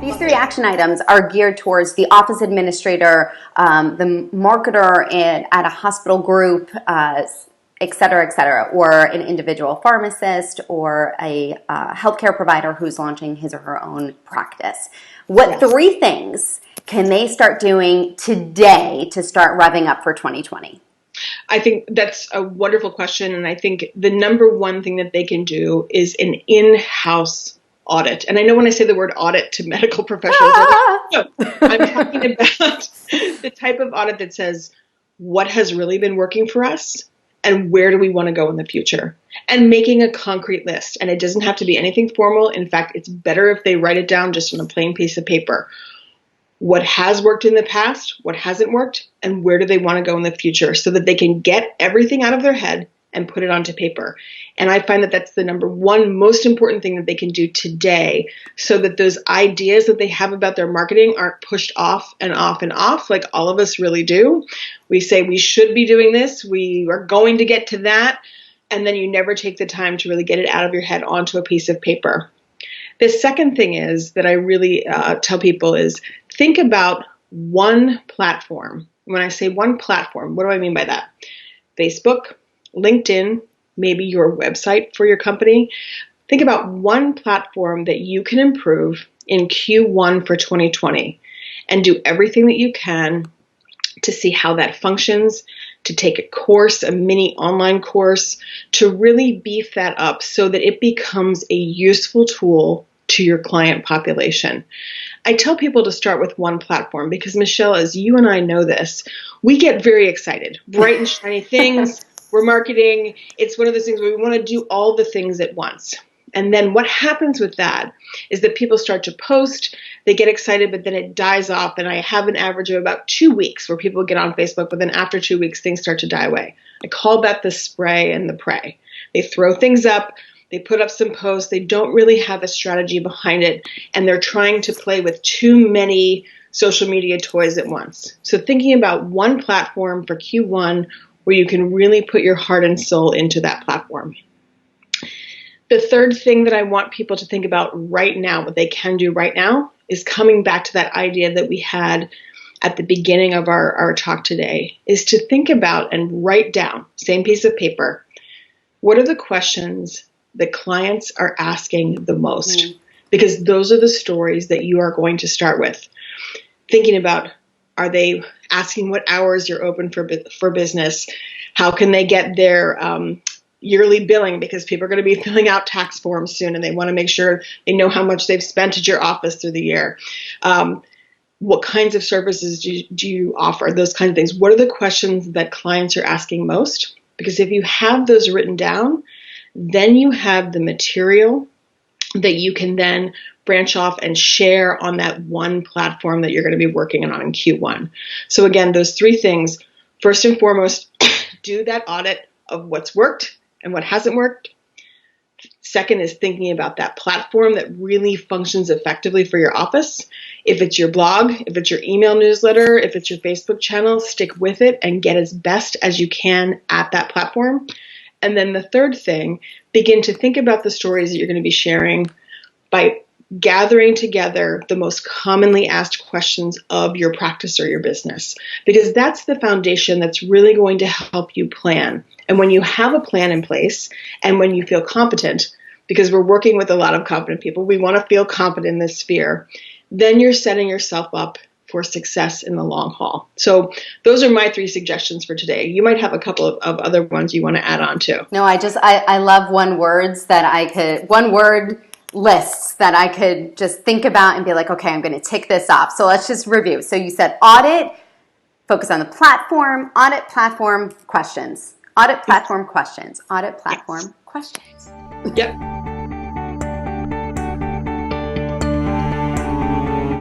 These 3 action items are geared towards the office administrator, the marketer at a hospital group, et cetera, or an individual pharmacist or a healthcare provider who's launching his or her own practice. What 3 things can they start doing today to start revving up for 2020? I think that's a wonderful question. And I think the number one thing that they can do is an in-house audit. And I know when I say the word audit to medical professionals, no, I'm talking about the type of audit that says what has really been working for us and where do we want to go in the future, and making a concrete list. And it doesn't have to be anything formal. In fact, it's better if they write it down just on a plain piece of paper. What has worked in the past, what hasn't worked, and where do they want to go in the future, so that they can get everything out of their head and put it onto paper. And I find that that's the number one most important thing that they can do today, so that those ideas that they have about their marketing aren't pushed off and off and off like all of us really do. We say we should be doing this, we are going to get to that, and then you never take the time to really get it out of your head onto a piece of paper. The second thing is that I really tell people is think about one platform. When I say one platform, what do I mean by that? Facebook, LinkedIn, maybe your website for your company. Think about one platform that you can improve in Q1 for 2020 and do everything that you can to see how that functions, to take a course, a mini online course, to really beef that up so that it becomes a useful tool to your client population. I tell people to start with one platform because, Michelle, as you and I know this, we get very excited. Bright and shiny things, we're marketing. It's one of those things where we want to do all the things at once. And then what happens with that is that people start to post, they get excited, but then it dies off. And I have an average of about 2 weeks where people get on Facebook, but then after 2 weeks, things start to die away. I call that the spray and the pray. They throw things up, they put up some posts, they don't really have a strategy behind it, and they're trying to play with too many social media toys at once. So thinking about one platform for Q1 where you can really put your heart and soul into that platform. The third thing that I want people to think about right now, what they can do right now, is coming back to that idea that we had at the beginning of our talk today, is to think about and write down, same piece of paper, what are the questions that clients are asking the most? Because those are the stories that you are going to start with. Thinking about, are they asking what hours you're open for business? How can they get their yearly billing, because people are going to be filling out tax forms soon and they want to make sure they know how much they've spent at your office through the year. What kinds of services do you offer? Those kinds of things. What are the questions that clients are asking most? Because if you have those written down, then you have the material that you can then branch off and share on that one platform that you're going to be working on in Q1. So again, those 3 things. First and foremost, do that audit of what's worked and what hasn't worked. Second is thinking about that platform that really functions effectively for your office. If it's your blog, if it's your email newsletter, if it's your Facebook channel, stick with it and get as best as you can at that platform. And then the third thing, begin to think about the stories that you're going to be sharing by gathering together the most commonly asked questions of your practice or your business, because that's the foundation that's really going to help you plan. And when you have a plan in place and when you feel competent, because we're working with a lot of competent people, we want to feel confident in this sphere, then you're setting yourself up for success in the long haul. So those are my 3 suggestions for today. You might have a couple of other ones you want to add on to. No, I love one word lists that I could just think about and be like, okay, I'm going to tick this off. So let's just review. So you said audit, focus on the platform, audit platform questions, audit platform questions, audit platform questions. Yep.